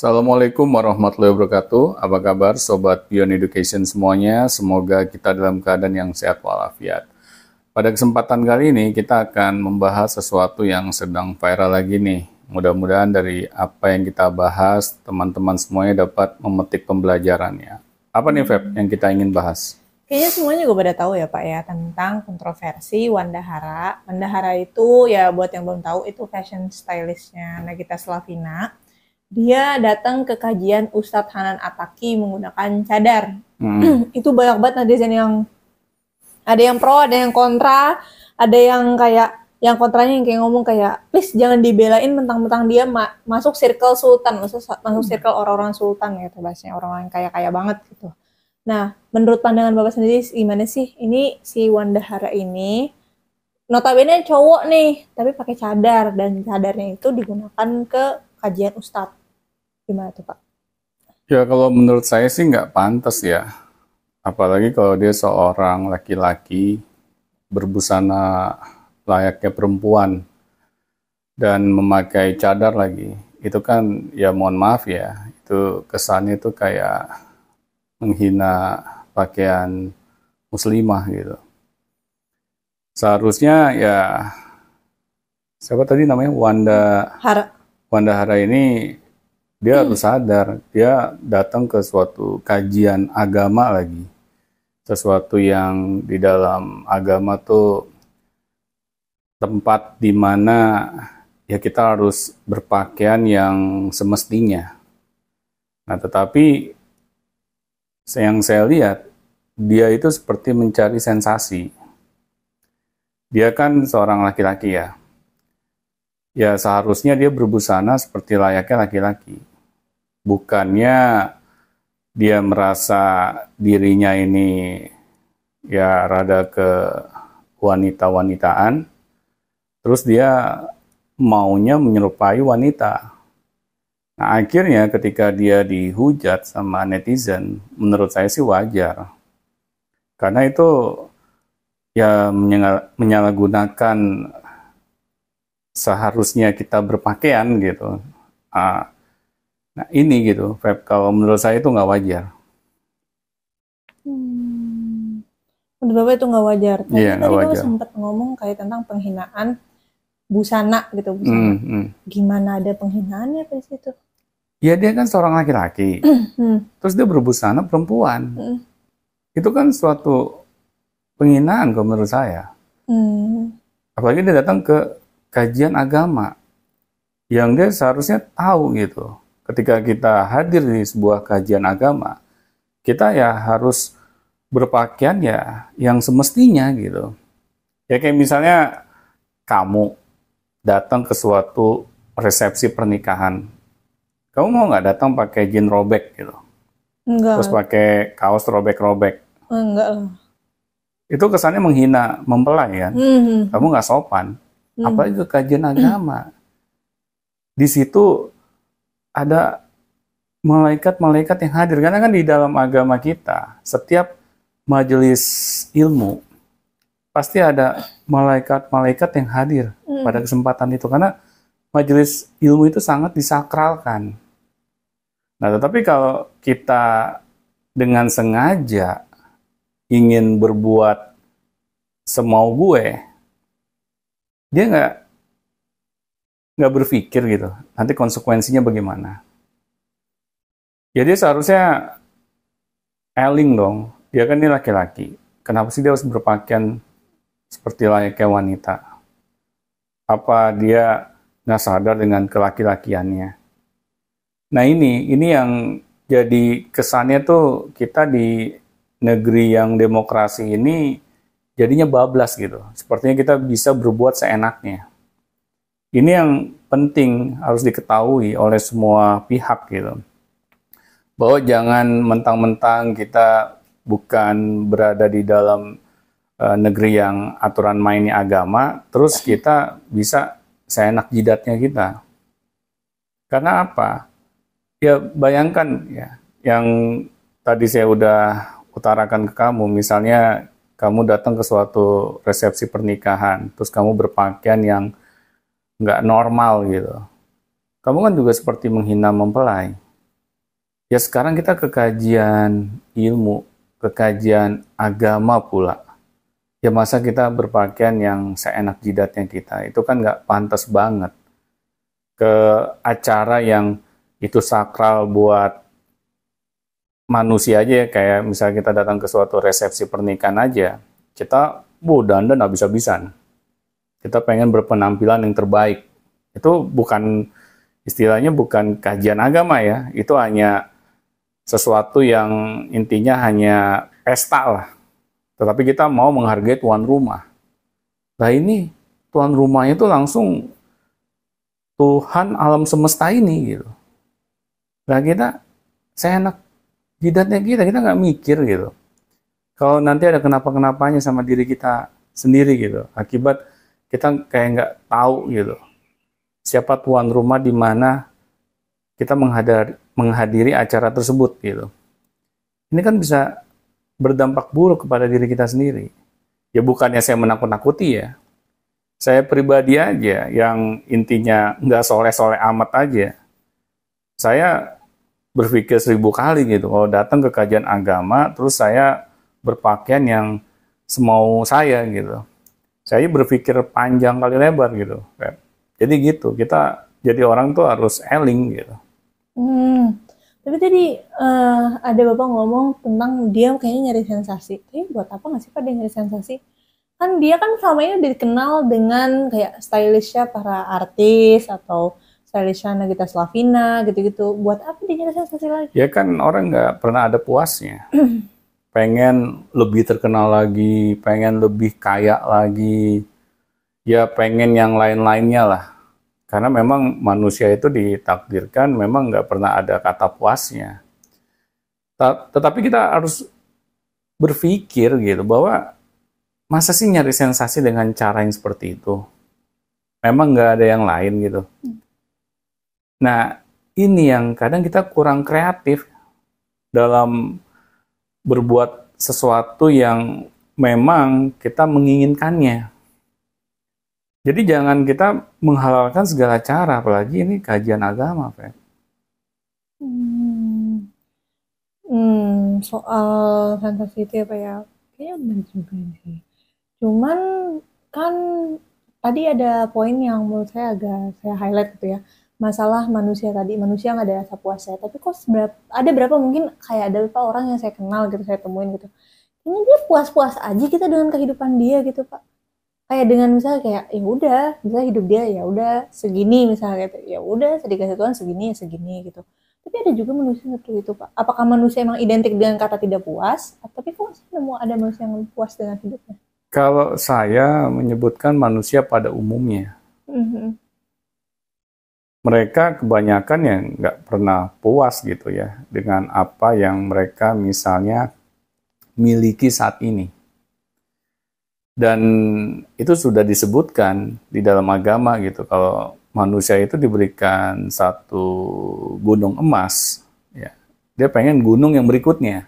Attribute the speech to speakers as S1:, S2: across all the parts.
S1: Assalamualaikum warahmatullahi wabarakatuh. Apa kabar Sobat Beyond Education semuanya? Semoga kita dalam keadaan yang sehat walafiat. Pada kesempatan kali ini kita akan membahas sesuatu yang sedang viral lagi nih. Mudah-mudahan dari apa yang kita bahas, teman-teman semuanya dapat memetik pembelajarannya. Apa nih Feb yang kita ingin bahas?
S2: Kayaknya semuanya juga pada tahu ya Pak ya tentang kontroversi Wanda Hara. Wanda Hara itu ya buat yang belum tahu itu fashion stylistnya Nagita Slavina. Dia datang ke kajian Ustadz Hanan Attaqi menggunakan cadar. Itu banyak banget netizen yang ada yang pro, ada yang kontra, ada yang kayak yang kontranya yang kayak ngomong kayak please jangan dibelain mentang-mentang dia masuk circle sultan, masuk circle orang-orang sultan gitu bahasanya, orang-orang kaya-kaya banget gitu. Nah, menurut pandangan Bapak sendiri gimana sih ini si Wanda Hara ini notabene cowok nih, tapi pakai cadar dan cadarnya itu digunakan ke kajian Ustadz. Gimana tuh Pak?
S1: Ya kalau menurut saya sih nggak pantas ya. Apalagi kalau dia seorang laki-laki berbusana layaknya perempuan dan memakai cadar lagi. Itu kan ya mohon maaf ya, itu kesannya itu kayak menghina pakaian muslimah gitu. Seharusnya ya siapa tadi namanya Wanda Hara ini dia harus sadar, dia datang ke suatu kajian agama lagi. Sesuatu yang di dalam agama tuh tempat di mana ya kita harus berpakaian yang semestinya. Nah, tetapi yang saya lihat, dia itu seperti mencari sensasi. Dia kan seorang laki-laki ya. Ya seharusnya dia berbusana seperti layaknya laki-laki. Bukannya dia merasa dirinya ini ya rada ke wanita-wanitaan, terus dia maunya menyerupai wanita. Nah akhirnya ketika dia dihujat sama netizen, menurut saya sih wajar. Karena itu ya menyalahgunakan seharusnya kita berpakaian gitu. Nah ini gitu, Feb, kalau menurut saya itu nggak wajar.
S2: Menurut Bapak itu nggak wajar.
S1: Iya, nggak
S2: Tadi
S1: wajar.
S2: Bapak sempat ngomong kayak tentang penghinaan busana gitu, busana. Gimana ada penghinaannya di situ?
S1: Ya dia kan seorang laki-laki, terus dia berbusana perempuan. Itu kan suatu penghinaan kalau menurut saya. Apalagi dia datang ke kajian agama, yang dia seharusnya tahu gitu. Ketika kita hadir di sebuah kajian agama, kita ya harus berpakaian ya yang semestinya gitu. Ya kayak misalnya kamu datang ke suatu resepsi pernikahan, kamu mau nggak datang pakai jeans robek gitu?
S2: Enggak.
S1: Terus pakai kaos robek-robek?
S2: Enggak lah.
S1: Itu kesannya menghina, mempelai kan? Kamu nggak sopan. Apalagi ke kajian agama. Di situ ada malaikat-malaikat yang hadir. Karena kan di dalam agama kita, setiap majelis ilmu, pasti ada malaikat-malaikat yang hadir pada kesempatan itu. Karena majelis ilmu itu sangat disakralkan. Nah, tetapi kalau kita dengan sengaja ingin berbuat semau gue, dia nggak berpikir gitu, nanti konsekuensinya bagaimana. Jadi seharusnya eling dong, dia kan ini laki-laki, kenapa sih dia harus berpakaian seperti layaknya wanita? Apa dia nggak sadar dengan kelaki-lakiannya? Nah ini yang jadi kesannya tuh kita di negeri yang demokrasi ini jadinya bablas gitu. Sepertinya kita bisa berbuat seenaknya. Ini yang penting harus diketahui oleh semua pihak gitu. Bahwa jangan mentang-mentang kita bukan berada di dalam negeri yang aturan mainnya agama, terus kita bisa seenak jidatnya kita. Karena apa? Ya bayangkan ya, yang tadi saya udah utarakan ke kamu, misalnya kamu datang ke suatu resepsi pernikahan, terus kamu berpakaian yang nggak normal gitu. Kamu kan juga seperti menghina mempelai. Ya sekarang kita ke kajian ilmu, ke kajian agama pula. Ya masa kita berpakaian yang seenak jidatnya kita, itu kan nggak pantas banget. Ke acara yang itu sakral buat manusia aja ya, kayak misalnya kita datang ke suatu resepsi pernikahan aja, kita dandan habis-habisan. Kita pengen berpenampilan yang terbaik. Itu bukan, istilahnya bukan kajian agama ya, itu hanya sesuatu yang intinya hanya pesta lah. Tetapi kita mau menghargai tuan rumah. Nah ini tuan rumahnya itu langsung Tuhan alam semesta ini gitu. Nah kita seenak jidatnya kita nggak mikir gitu. Kalau nanti ada kenapa-kenapanya sama diri kita sendiri gitu, akibat kita kayak nggak tahu gitu siapa tuan rumah di mana kita menghadiri acara tersebut gitu. Ini kan bisa berdampak buruk kepada diri kita sendiri. Ya bukannya saya menakut-nakuti ya. Saya pribadi aja yang intinya nggak soleh-soleh amat aja. Saya berpikir 1000 kali gitu. Kalau datang ke kajian agama, terus saya berpakaian yang semau saya gitu. Saya berpikir panjang kali lebar gitu. Jadi gitu, kita jadi orang tuh harus eling gitu.
S2: Tapi tadi ada Bapak ngomong tentang dia kayaknya nyari sensasi. Tapi buat apa nggak sih Pak dia nyari sensasi? Kan dia kan selama ini dikenal dengan kayak stylishnya para artis atau stylishnya Nagita Slavina gitu-gitu. Buat apa dia nyari sensasi lagi?
S1: Ya kan orang nggak pernah ada puasnya. Pengen lebih terkenal lagi, pengen lebih kaya lagi. Ya pengen yang lain-lainnya lah. Karena memang manusia itu ditakdirkan memang nggak pernah ada kata puasnya. Tetapi kita harus berpikir gitu bahwa masa sih nyari sensasi dengan cara yang seperti itu? Memang nggak ada yang lain gitu. Nah ini yang kadang kita kurang kreatif dalam berbuat sesuatu yang memang kita menginginkannya. Jadi jangan kita menghalalkan segala cara, apalagi ini kajian agama, Pak.
S2: Soal sensasi itu ya Pak ya, kayaknya benar juga sih. Cuman kan tadi ada poin yang menurut saya agak saya highlight gitu ya. Masalah manusia tadi, manusia nggak ada rasa puasnya. Tapi kok ada berapa mungkin kayak ada beberapa orang yang saya kenal gitu, saya temuin gitu. Ini dia puas-puas aja kita dengan kehidupan dia gitu Pak. Kayak dengan misalnya kayak ya udah misalnya hidup dia ya udah segini misalnya gitu ya udah sedikit Tuhan segini ya segini gitu, tapi ada juga manusia seperti itu Pak. Apakah manusia emang identik dengan kata tidak puas, tapi kok saya nemu ada manusia yang puas dengan hidupnya?
S1: Kalau saya menyebutkan manusia pada umumnya, mereka kebanyakan yang nggak pernah puas gitu ya dengan apa yang mereka misalnya miliki saat ini. Dan itu sudah disebutkan di dalam agama gitu, kalau manusia itu diberikan satu gunung emas, ya, dia pengen gunung yang berikutnya.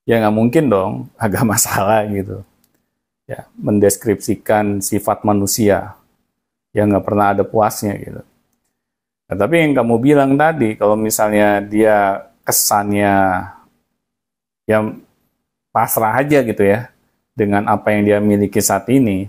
S1: Ya nggak mungkin dong agama salah gitu. Ya, mendeskripsikan sifat manusia yang nggak pernah ada puasnya gitu. Nah, tapi yang kamu bilang tadi, kalau misalnya dia kesannya yang pasrah aja gitu ya, dengan apa yang dia miliki saat ini,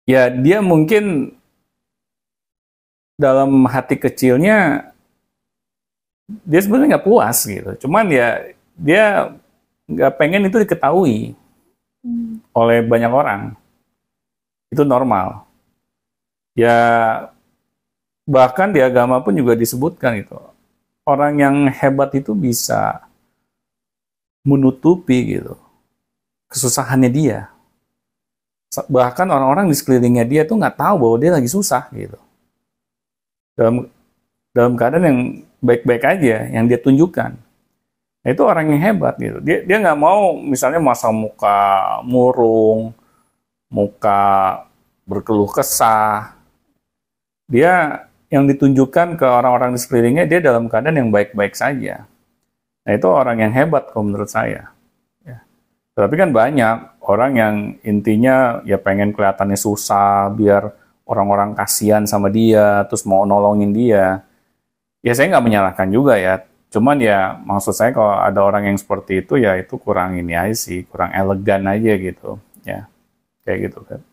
S1: ya dia mungkin dalam hati kecilnya dia sebenarnya nggak puas gitu. Cuman ya dia nggak pengen itu diketahui oleh banyak orang. Itu normal. Ya bahkan di agama pun juga disebutkan itu. Orang yang hebat itu bisa menutupi gitu kesusahannya dia. Bahkan orang-orang di sekelilingnya dia tuh nggak tahu bahwa dia lagi susah gitu. Dalam keadaan yang baik-baik aja yang dia tunjukkan. Nah, itu orang yang hebat gitu. Dia nggak mau misalnya masa muka murung, muka berkeluh kesah. Dia yang ditunjukkan ke orang-orang di sekelilingnya dia dalam keadaan yang baik-baik saja. Nah, itu orang yang hebat kalau menurut saya. Tapi kan banyak orang yang intinya ya pengen kelihatannya susah biar orang-orang kasihan sama dia, terus mau nolongin dia. Ya saya nggak menyalahkan juga ya. Cuman ya maksud saya kalau ada orang yang seperti itu ya itu kurang ini aja sih, kurang elegan aja gitu ya, kayak gitu kan.